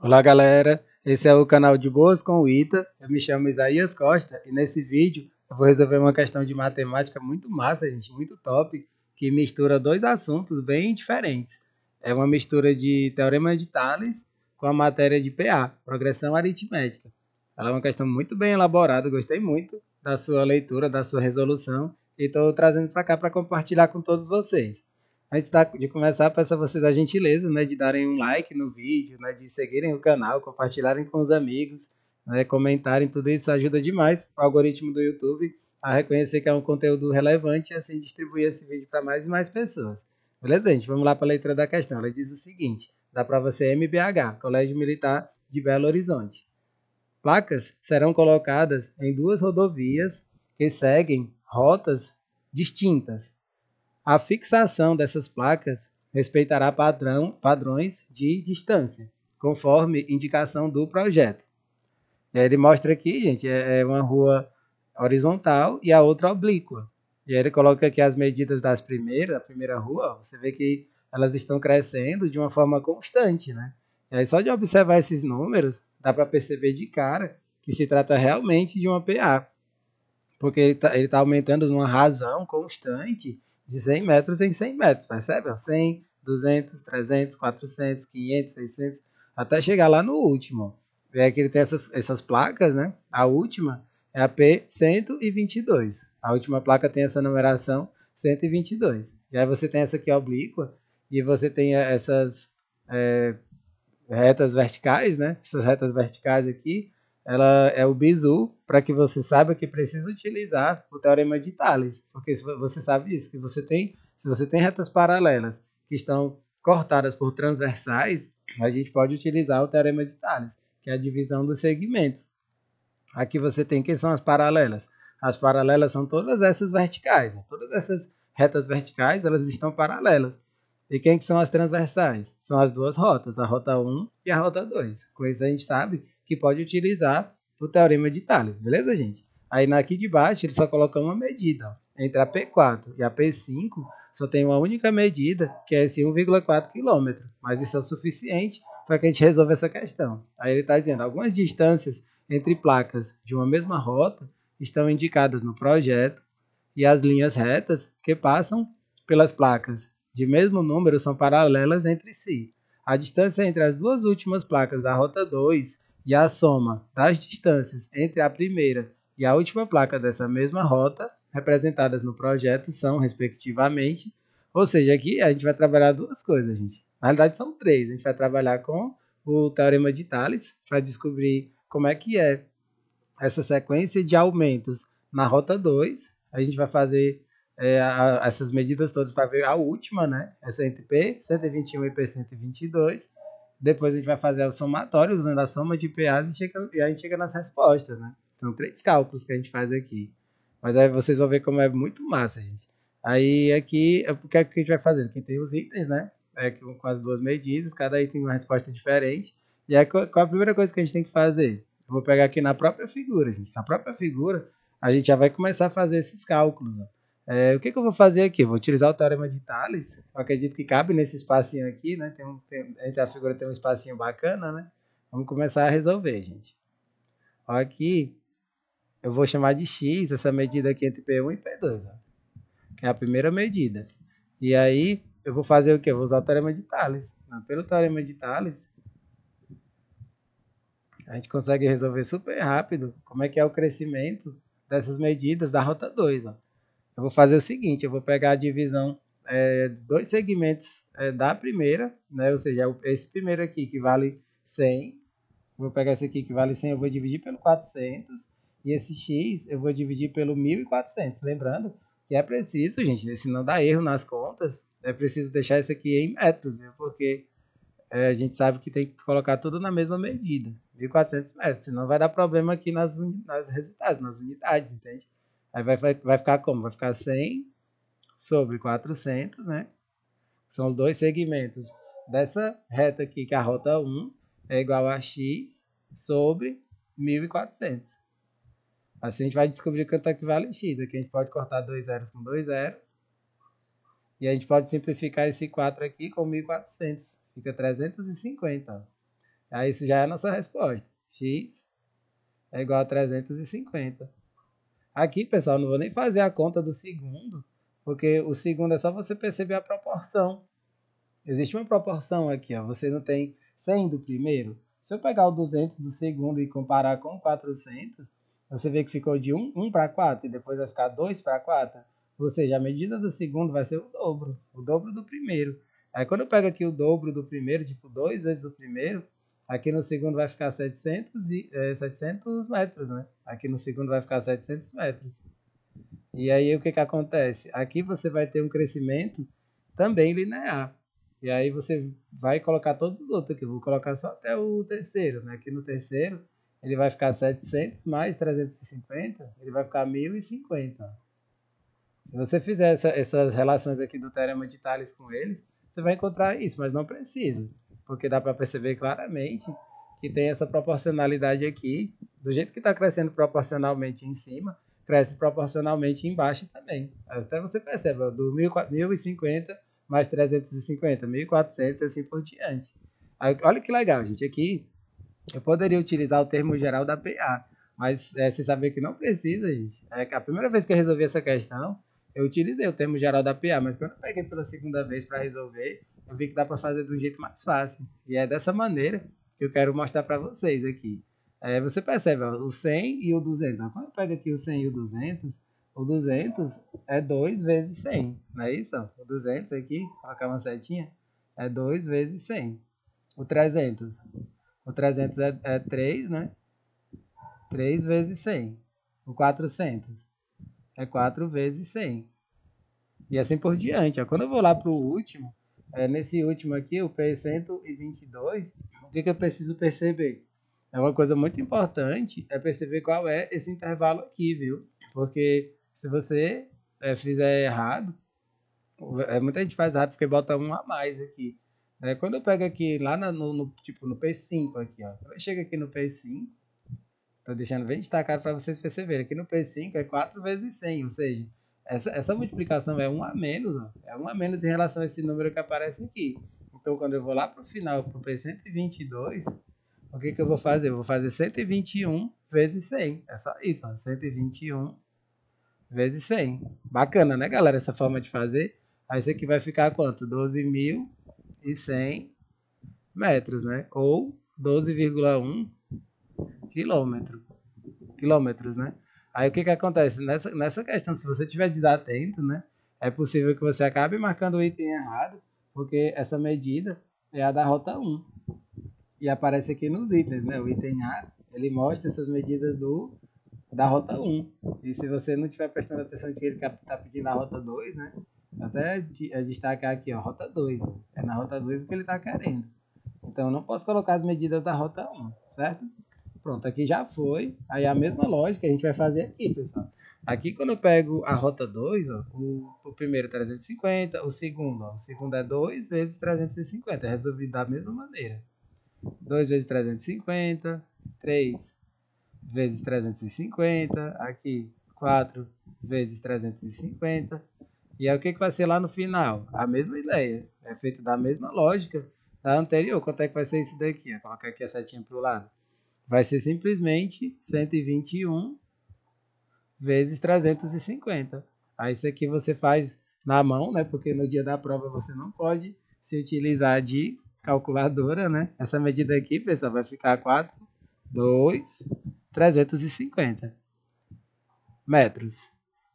Olá galera, esse é o canal de Boas com o Ita, eu me chamo Isaías Costa e nesse vídeo eu vou resolver uma questão de matemática muito massa, gente, muito top, que mistura dois assuntos bem diferentes. É uma mistura de Teorema de Tales com a matéria de PA, Progressão Aritmética. Ela é uma questão muito bem elaborada, gostei muito da sua leitura, da sua resolução e estou trazendo para cá para compartilhar com todos vocês. Antes de começar, peço a vocês a gentileza, né, de darem um like no vídeo, né, de seguirem o canal, compartilharem com os amigos, né, comentarem, tudo isso ajuda demais o algoritmo do YouTube a reconhecer que é um conteúdo relevante e assim distribuir esse vídeo para mais e mais pessoas. Beleza, gente? Vamos lá para a leitura da questão. Ela diz o seguinte, da prova CMBH, Colégio Militar de Belo Horizonte. Placas serão colocadas em duas rodovias que seguem rotas distintas. A fixação dessas placas respeitará padrões de distância, conforme indicação do projeto. E aí ele mostra aqui, gente, é uma rua horizontal e a outra oblíqua. E aí ele coloca aqui as medidas da primeira rua, você vê que elas estão crescendo de uma forma constante, né? E aí só de observar esses números, dá para perceber de cara que se trata realmente de uma PA, porque ele tá aumentando numa razão constante de 100 metros em 100 metros, percebe? 100, 200, 300, 400, 500, 600, até chegar lá no último. E aqui ele tem essas placas, né? A última é a P122. A última placa tem essa numeração 122. E aí você tem essa aqui oblíqua e você tem essas retas verticais, né? Essas retas verticais aqui, ela é o bizu para que você saiba que precisa utilizar o teorema de Tales, porque se você sabe isso, que se você tem retas paralelas que estão cortadas por transversais, a gente pode utilizar o teorema de Tales, que é a divisão dos segmentos. Aqui você tem quem são as paralelas. As paralelas são todas essas verticais, né? Todas essas retas verticais, elas estão paralelas. E quem que são as transversais? São as duas rotas, a rota 1 e a rota 2. Com isso a gente sabe que pode utilizar o teorema de Tales, beleza, gente? Aí aqui de baixo ele só coloca uma medida. Ó. Entre a P4 e a P5 só tem uma única medida, que é esse 1,4 km. Mas isso é o suficiente para que a gente resolva essa questão. Aí ele está dizendo algumas distâncias entre placas de uma mesma rota estão indicadas no projeto e as linhas retas que passam pelas placas de mesmo número são paralelas entre si. A distância entre as duas últimas placas da rota 2 e a soma das distâncias entre a primeira e a última placa dessa mesma rota, representadas no projeto, são, respectivamente, ou seja, aqui a gente vai trabalhar duas coisas, gente. Na realidade são três. A gente vai trabalhar com o teorema de Tales para descobrir como é que é essa sequência de aumentos na rota 2. A gente vai fazer essas medidas todas para ver a última, né? Essa entre P121 e P122. Depois a gente vai fazer o somatório usando a soma de PAs e a gente chega nas respostas, né? Então, três cálculos que a gente faz aqui. Mas aí vocês vão ver como é muito massa, gente. Aí aqui, o que é que a gente vai fazer? Aqui tem os itens, né? Com as duas medidas, cada item tem uma resposta diferente. E aí, qual a primeira coisa que a gente tem que fazer? Eu vou pegar aqui na própria figura, gente. Na própria figura, a gente já vai começar a fazer esses cálculos. Ó. O que eu vou fazer aqui? Eu vou utilizar o teorema de Tales. Eu acredito que cabe nesse espacinho aqui, né? Entre a figura tem um espacinho bacana, né? Vamos começar a resolver, gente. Ó, aqui, eu vou chamar de x essa medida aqui entre P1 e P2, ó, que é a primeira medida. E aí, eu vou fazer o quê? Eu vou usar o teorema de Tales. Pelo teorema de Tales, a gente consegue resolver super rápido como é que é o crescimento dessas medidas da rota 2. Ó. Eu vou fazer o seguinte, eu vou pegar a divisão de dois segmentos da primeira, né? Ou seja, esse primeiro aqui que vale 100, vou pegar esse aqui que vale 100, eu vou dividir pelo 400, e esse x eu vou dividir pelo 1.400. Lembrando que é preciso, gente, se não dá erro nas contas, é preciso deixar isso aqui em metros, né? Porque a gente sabe que tem que colocar tudo na mesma medida, 1.400 metros, senão vai dar problema aqui nas resultados, nas unidades, entende? Aí vai ficar como? Vai ficar 100 sobre 400, né? São os dois segmentos dessa reta aqui, que é a rota 1 é igual a x sobre 1.400. Assim a gente vai descobrir quanto é que vale x. Aqui a gente pode cortar dois zeros com dois zeros. E a gente pode simplificar esse 4 aqui com 1.400. Fica 350. Aí isso já é a nossa resposta. X é igual a 350. Aqui, pessoal, não vou nem fazer a conta do segundo, porque o segundo é só você perceber a proporção. Existe uma proporção aqui, ó. Você não tem 100 do primeiro. Se eu pegar o 200 do segundo e comparar com o 400, você vê que ficou de 1 para 4 e depois vai ficar 2 para 4. Ou seja, a medida do segundo vai ser o dobro do primeiro. Aí quando eu pego aqui o dobro do primeiro, tipo 2 vezes o primeiro, aqui no segundo vai ficar 700 metros, né? Aqui no segundo vai ficar 700 metros. E aí o que que acontece? Aqui você vai ter um crescimento também linear. E aí você vai colocar todos os outros aqui. Eu vou colocar só até o terceiro, né? Aqui no terceiro ele vai ficar 700 mais 350, ele vai ficar 1050. Se você fizer essas relações aqui do teorema de Tales com eles, você vai encontrar isso, mas não precisa. Porque dá para perceber claramente que tem essa proporcionalidade aqui. Do jeito que está crescendo proporcionalmente em cima, cresce proporcionalmente embaixo também. Até você percebe, ó, do 1050 mais 350, 1400 e assim por diante. Aí, olha que legal, gente. Aqui eu poderia utilizar o termo geral da PA, mas você sabe que não precisa, gente. A primeira vez que eu resolvi essa questão, eu utilizei o termo geral da PA, mas quando eu peguei pela segunda vez para resolver, eu vi que dá para fazer de um jeito mais fácil. E é dessa maneira que eu quero mostrar para vocês aqui. Você percebe, ó, o 100 e o 200. Ó, quando eu pego aqui o 100 e o 200 é 2 vezes 100, não é isso? Ó? O 200 aqui, colocar uma setinha, é 2 vezes 100. O 300, o 300 é 3, né? 3 vezes 100. O 400 é 4 vezes 100. E assim por diante. Ó. Quando eu vou lá para o último, nesse último aqui, o P122, o que eu preciso perceber? É uma coisa muito importante, é perceber qual é esse intervalo aqui, viu? Porque se você fizer errado, muita gente faz errado porque bota um a mais aqui. Quando eu pego aqui lá tipo, no P5 aqui, ó. Quando eu chego aqui no P5, tô deixando bem destacado para vocês perceberem. Aqui no P5 é 4 vezes 100, ou seja, essa multiplicação é 1 a menos, ó. É 1 a menos em relação a esse número que aparece aqui. Então, quando eu vou lá para o final, para o P122, o que que eu vou fazer? Eu vou fazer 121 vezes 100. É só isso, ó. 121 vezes 100. Bacana, né, galera? Essa forma de fazer. Aí isso aqui vai ficar quanto? 12.100 metros, né? Ou 12,1 quilômetros, né? Aí o que que acontece? Nessa questão, se você estiver desatento, né? É possível que você acabe marcando o item errado, porque essa medida é a da rota 1. E aparece aqui nos itens, né? O item A, ele mostra essas medidas da rota 1. E se você não estiver prestando atenção que ele está pedindo a rota 2, né? Até destacar aqui, ó, rota 2. É na rota 2 o que ele está querendo. Então eu não posso colocar as medidas da rota 1, certo? Pronto, aqui já foi. Aí a mesma lógica a gente vai fazer aqui, pessoal. Aqui quando eu pego a rota 2, ó, o primeiro é 350, o segundo é 2 vezes 350. É resolvido da mesma maneira. 2 vezes 350, 3 vezes 350, aqui 4 vezes 350. E aí o que vai ser lá no final? A mesma ideia. É feito da mesma lógica da anterior. Quanto é que vai ser isso daqui? Vou colocar aqui a setinha para o lado. Vai ser simplesmente 121 vezes 350. Aí isso aqui você faz na mão, né? Porque no dia da prova você não pode se utilizar de calculadora, né? Essa medida aqui, pessoal, vai ficar 4.350 metros.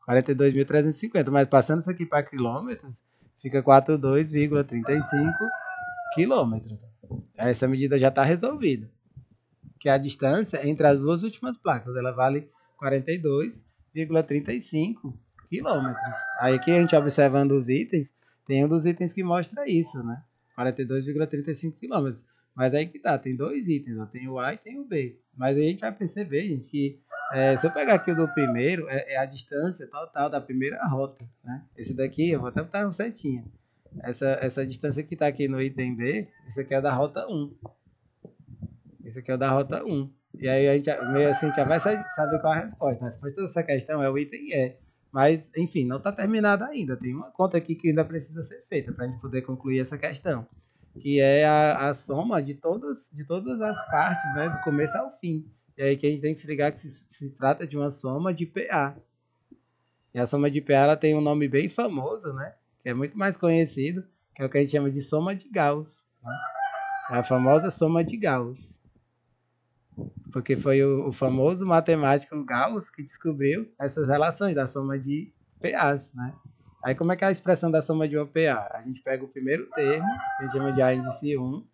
42.350. Mas passando isso aqui para quilômetros, fica 42,35 quilômetros. Essa medida já está resolvida. Que é a distância entre as duas últimas placas. Ela vale 42,35 quilômetros. Aí aqui a gente observando os itens, tem um dos itens que mostra isso, né? 42,35 quilômetros. Mas aí que tá, tem dois itens, ó, tem o A e tem o B. Mas aí a gente vai perceber, gente, que se eu pegar aqui o do primeiro, é a distância total da primeira rota, né? Esse daqui, eu vou até botar um setinha. Essa distância que tá aqui no item B, esse aqui é da rota 1. Esse aqui é o da rota 1. E aí a gente, meio assim, a gente já vai saber qual é a resposta. A resposta dessa questão é o item E. Mas, enfim, não está terminada ainda. Tem uma conta aqui que ainda precisa ser feita para a gente poder concluir essa questão. que é a soma de todas as partes, né, do começo ao fim. E aí que a gente tem que se ligar que se trata de uma soma de PA. E a soma de PA ela tem um nome bem famoso, né, que é muito mais conhecido, que é o que a gente chama de soma de Gauss. Né? É a famosa soma de Gauss. Porque foi o famoso matemático Gauss que descobriu essas relações da soma de PAs, né? Aí como é que é a expressão da soma de uma PA? A gente pega o primeiro termo, que a gente chama de A índice 1,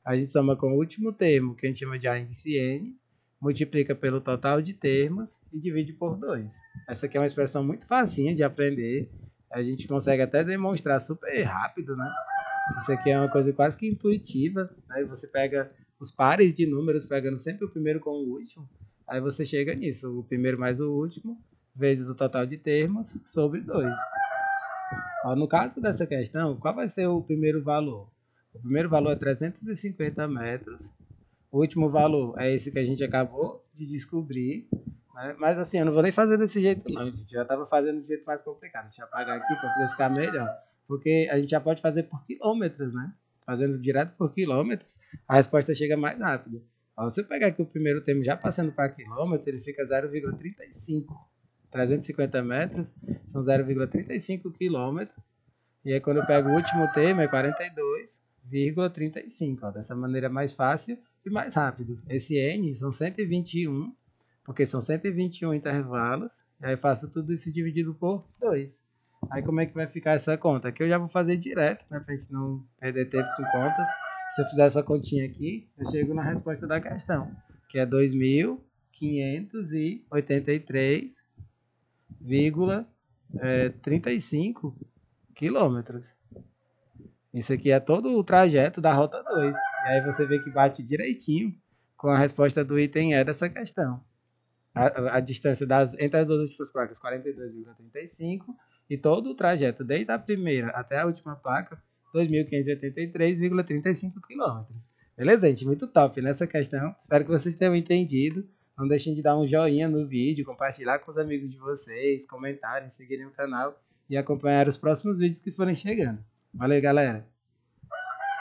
a gente soma com o último termo, que a gente chama de A índice N, multiplica pelo total de termos e divide por 2. Essa aqui é uma expressão muito facinha de aprender, a gente consegue até demonstrar super rápido, né? Isso aqui é uma coisa quase que intuitiva, aí você pega os pares de números, pegando sempre o primeiro com o último, aí você chega nisso, o primeiro mais o último, vezes o total de termos, sobre 2. Ó, no caso dessa questão, qual vai ser o primeiro valor? O primeiro valor é 350 metros, o último valor é esse que a gente acabou de descobrir, né? Mas assim, eu não vou nem fazer desse jeito não, gente. Eu já estava fazendo de jeito mais complicado. Deixa eu apagar aqui para poder ficar melhor. Porque a gente já pode fazer por quilômetros, né? Fazendo direto por quilômetros, a resposta chega mais rápido. Ó, se eu pegar aqui o primeiro termo já passando para quilômetros, ele fica 0,35. 350 metros são 0,35 quilômetros. E aí quando eu pego o último termo é 42,35. Dessa maneira mais fácil e mais rápido. Esse N são 121, porque são 121 intervalos. E aí eu faço tudo isso dividido por 2. Aí como é que vai ficar essa conta? Aqui eu já vou fazer direto, né, pra gente não perder tempo com contas. Se eu fizer essa continha aqui, eu chego na resposta da questão, que é 2.583,35 quilômetros. Isso aqui é todo o trajeto da rota 2. E aí você vê que bate direitinho com a resposta do item E dessa questão. A distância entre as duas últimas placas, 42,35, e todo o trajeto, desde a primeira até a última placa, 2.583,35 km. Beleza, gente? Muito top nessa questão. Espero que vocês tenham entendido. Não deixem de dar um joinha no vídeo, compartilhar com os amigos de vocês, comentarem, seguirem o canal e acompanhar os próximos vídeos que forem chegando. Valeu, galera!